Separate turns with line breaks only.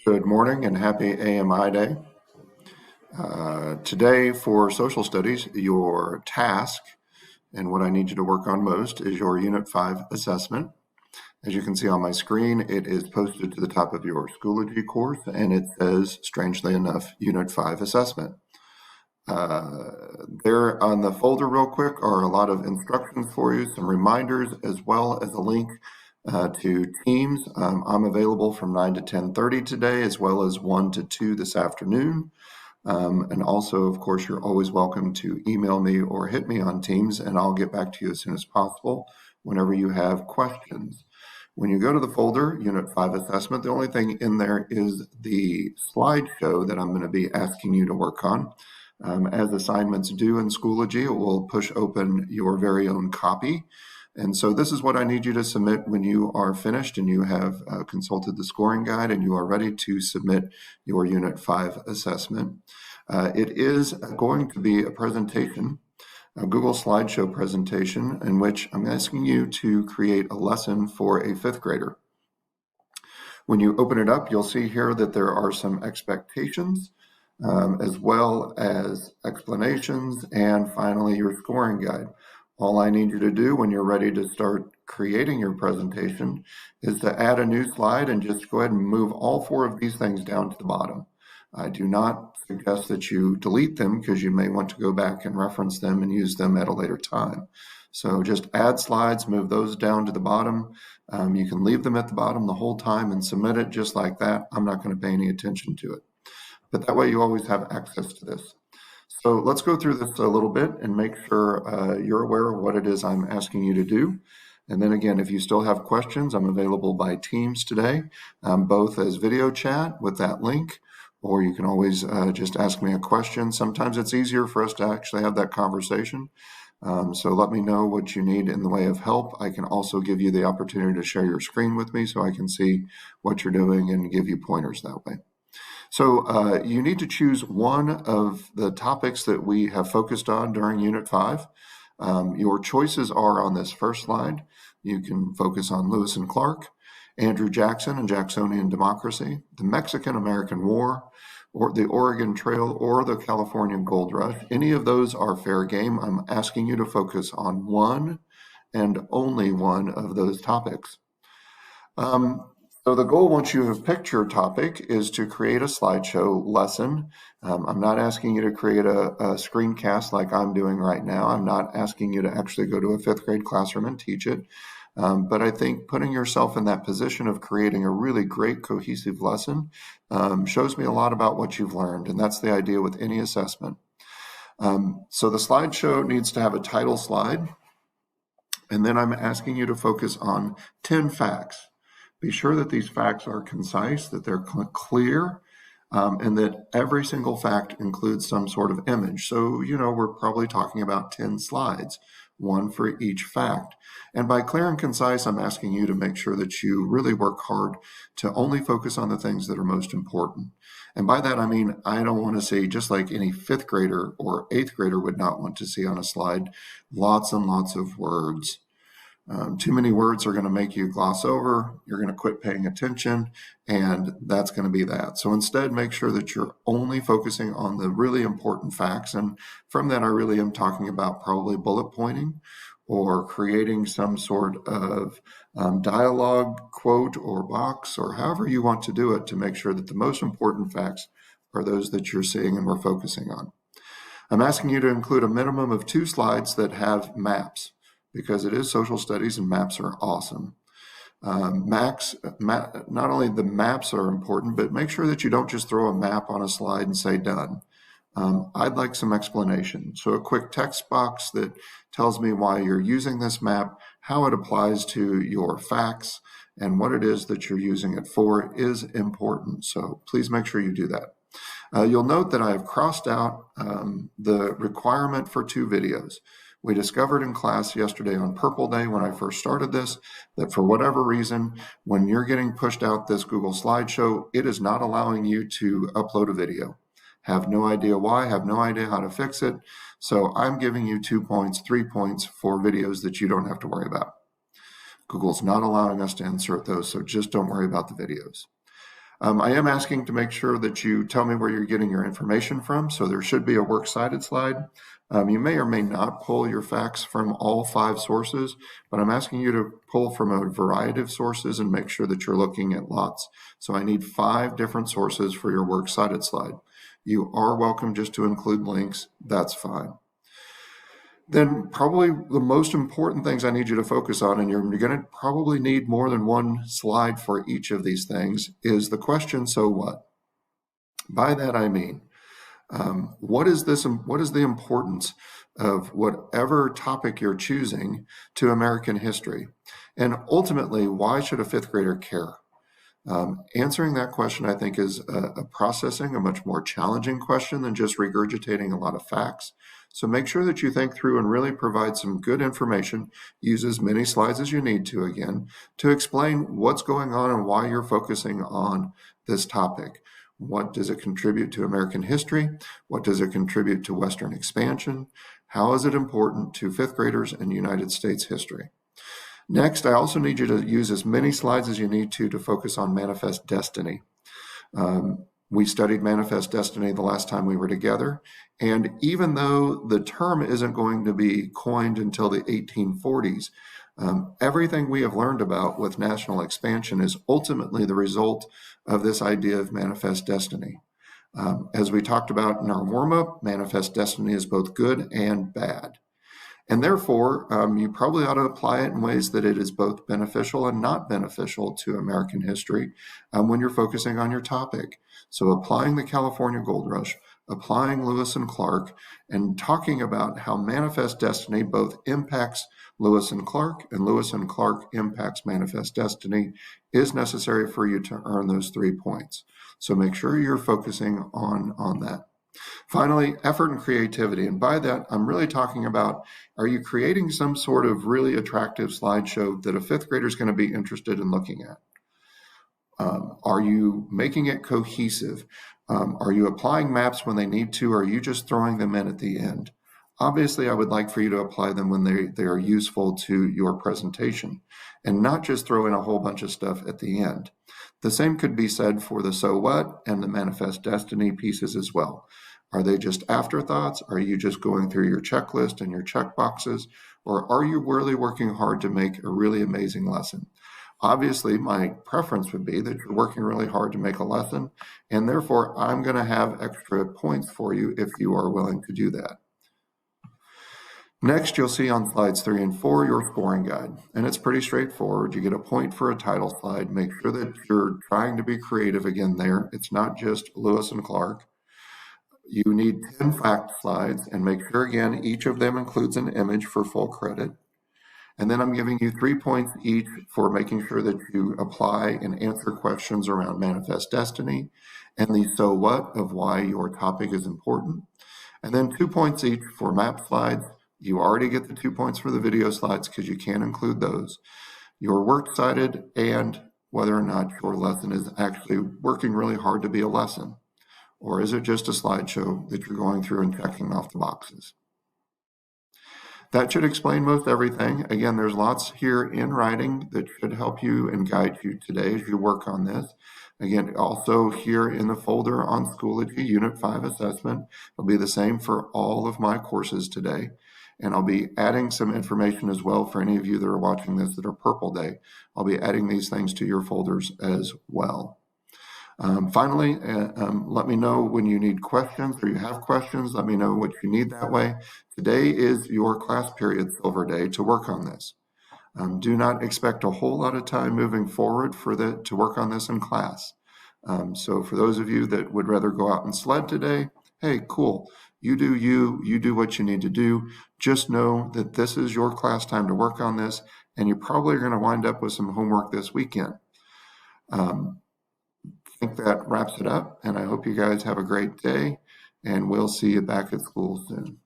Good morning and happy AMI Day. Today for social studies, your task and what I need you to work on most is your Unit 5 assessment. As you can see on my screen, it is posted to the top of your Schoology course and it says, strangely enough, Unit 5 assessment. There on the folder real quick are a lot of instructions for you, some reminders, as well as a link to Teams. I'm available from 9 to 10:30 today, as well as 1 to 2 this afternoon. And also, of course, you're always welcome to email me or hit me on Teams, and I'll get back to you as soon as possible whenever you have questions. When you go to the folder, Unit 5 Assessment, the only thing in there is the slideshow that I'm going to be asking you to work on. As assignments do in Schoology, it will push open your very own copy. And so this is what I need you to submit when you are finished and you have consulted the scoring guide and you are ready to submit your Unit 5 assessment. It is going to be a presentation, a Google Slideshow presentation, in which I'm asking you to create a lesson for a fifth grader. When you open it up, you'll see here that there are some expectations, as well as explanations, and finally your scoring guide. All I need you to do when you're ready to start creating your presentation is to add a new slide and just go ahead and move all 4 of these things down to the bottom. I do not suggest that you delete them because you may want to go back and reference them and use them at a later time. So just add slides, move those down to the bottom. You can leave them at the bottom the whole time and submit it just like that. I'm not going to pay any attention to it. But that way you always have access to this. So let's go through this a little bit and make sure you're aware of what it is I'm asking you to do. And then again, if you still have questions, I'm available by Teams today, both as video chat with that link, or you can always just ask me a question. Sometimes it's easier for us to actually have that conversation. So let me know what you need in the way of help. I can also give you the opportunity to share your screen with me so I can see what you're doing and give you pointers that way. So you need to choose one of the topics that we have focused on during Unit 5. Your choices are on this first slide. You can focus on Lewis and Clark, Andrew Jackson and Jacksonian Democracy, the Mexican-American War, or the Oregon Trail, or the California Gold Rush. Any of those are fair game. I'm asking you to focus on one and only one of those topics. So the goal, once you have picked your topic, is to create a slideshow lesson. I'm not asking you to create a screencast like I'm doing right now. I'm not asking you to actually go to a 5th grade classroom and teach it. But I think putting yourself in that position of creating a really great cohesive lesson shows me a lot about what you've learned. And that's the idea with any assessment. So the slideshow needs to have a title slide. And then I'm asking you to focus on 10 facts. Be sure that these facts are concise, that they're clear, and that every single fact includes some sort of image. So, we're probably talking about 10 slides, one for each fact. And by clear and concise, I'm asking you to make sure that you really work hard to only focus on the things that are most important. And by that, I mean, I don't want to see, just like any 5th grader or 8th grader would not want to see on a slide, lots and lots of words. Too many words are going to make you gloss over, you're going to quit paying attention, and that's going to be that. So instead, make sure that you're only focusing on the really important facts. And from that, I really am talking about probably bullet pointing or creating some sort of dialogue quote or box, or however you want to do it, to make sure that the most important facts are those that you're seeing and we're focusing on. I'm asking you to include a minimum of 2 slides that have maps, because it is social studies and maps are awesome. Not only the maps are important, but make sure that you don't just throw a map on a slide and say done. I'd like some explanation. So a quick text box that tells me why you're using this map, how it applies to your facts, and what it is that you're using it for is important. So please make sure you do that. You'll note that I have crossed out the requirement for 2 videos. We discovered in class yesterday on Purple Day when I first started this, that for whatever reason, when you're getting pushed out this Google Slideshow, it is not allowing you to upload a video. Have no idea why, have no idea how to fix it. So I'm giving you 2 points, 3 points for videos that you don't have to worry about. Google's not allowing us to insert those, so just don't worry about the videos. I am asking to make sure that you tell me where you're getting your information from. So there should be a works cited slide. You may or may not pull your facts from all 5 sources, but I'm asking you to pull from a variety of sources and make sure that you're looking at lots. So I need 5 different sources for your works cited slide. You are welcome just to include links. That's fine. Then probably the most important things I need you to focus on, and you're going to probably need more than one slide for each of these things, is the question, so what? By that I mean, what is the importance of whatever topic you're choosing to American history? And ultimately, why should a 5th grader care? Answering that question, I think, is a much more challenging question than just regurgitating a lot of facts. So make sure that you think through and really provide some good information. Use as many slides as you need to, again, to explain what's going on and why you're focusing on this topic. What does it contribute to American history? What does it contribute to Western expansion? How is it important to 5th graders in United States history? Next, I also need you to use as many slides as you need to focus on manifest destiny. We studied manifest destiny the last time we were together, and even though the term isn't going to be coined until the 1840s, everything we have learned about with national expansion is ultimately the result of this idea of manifest destiny. As we talked about in our warm-up, manifest destiny is both good and bad. And therefore, you probably ought to apply it in ways that it is both beneficial and not beneficial to American history when you're focusing on your topic. So applying the California Gold Rush, applying Lewis and Clark, and talking about how manifest destiny both impacts Lewis and Clark impacts manifest destiny is necessary for you to earn those 3 points. So make sure you're focusing on that. Finally, effort and creativity. And by that, I'm really talking about, are you creating some sort of really attractive slideshow that a 5th grader is going to be interested in looking at? Are you making it cohesive? Are you applying maps when they need to, or are you just throwing them in at the end? Obviously, I would like for you to apply them when they are useful to your presentation and not just throw in a whole bunch of stuff at the end. The same could be said for the so what and the manifest destiny pieces as well. Are they just afterthoughts? Are you just going through your checklist and your check boxes? Or are you really working hard to make a really amazing lesson? Obviously, my preference would be that you're working really hard to make a lesson, and therefore I'm going to have extra points for you if you are willing to do that. Next, you'll see on slides 3 and 4 your scoring guide, and it's pretty straightforward. You get a point for a title slide. Make sure that you're trying to be creative again there. It's not just Lewis and Clark. You need 10 fact slides, and make sure, again, each of them includes an image for full credit. And then I'm giving you 3 points each for making sure that you apply and answer questions around manifest destiny and the so what of why your topic is important. And then 2 points each for map slides. You already get the 2 points for the video slides because you can include those. Your works cited and whether or not your lesson is actually working really hard to be a lesson. Or is it just a slideshow that you're going through and checking off the boxes? That should explain most everything. Again, there's lots here in writing that should help you and guide you today as you work on this. Again, also here in the folder on Schoology Unit 5 assessment, it'll be the same for all of my courses today. And I'll be adding some information as well for any of you that are watching this that are Purple Day. I'll be adding these things to your folders as well. Finally, let me know when you need questions or you have questions. Let me know what you need that way. Today is your class period silver day to work on this. Do not expect a whole lot of time moving forward to work on this in class. So for those of you that would rather go out and sled today, hey, cool. You do what you need to do. Just know that this is your class time to work on this, and you're probably going to wind up with some homework this weekend. I think that wraps it up, and I hope you guys have a great day, and we'll see you back at school soon.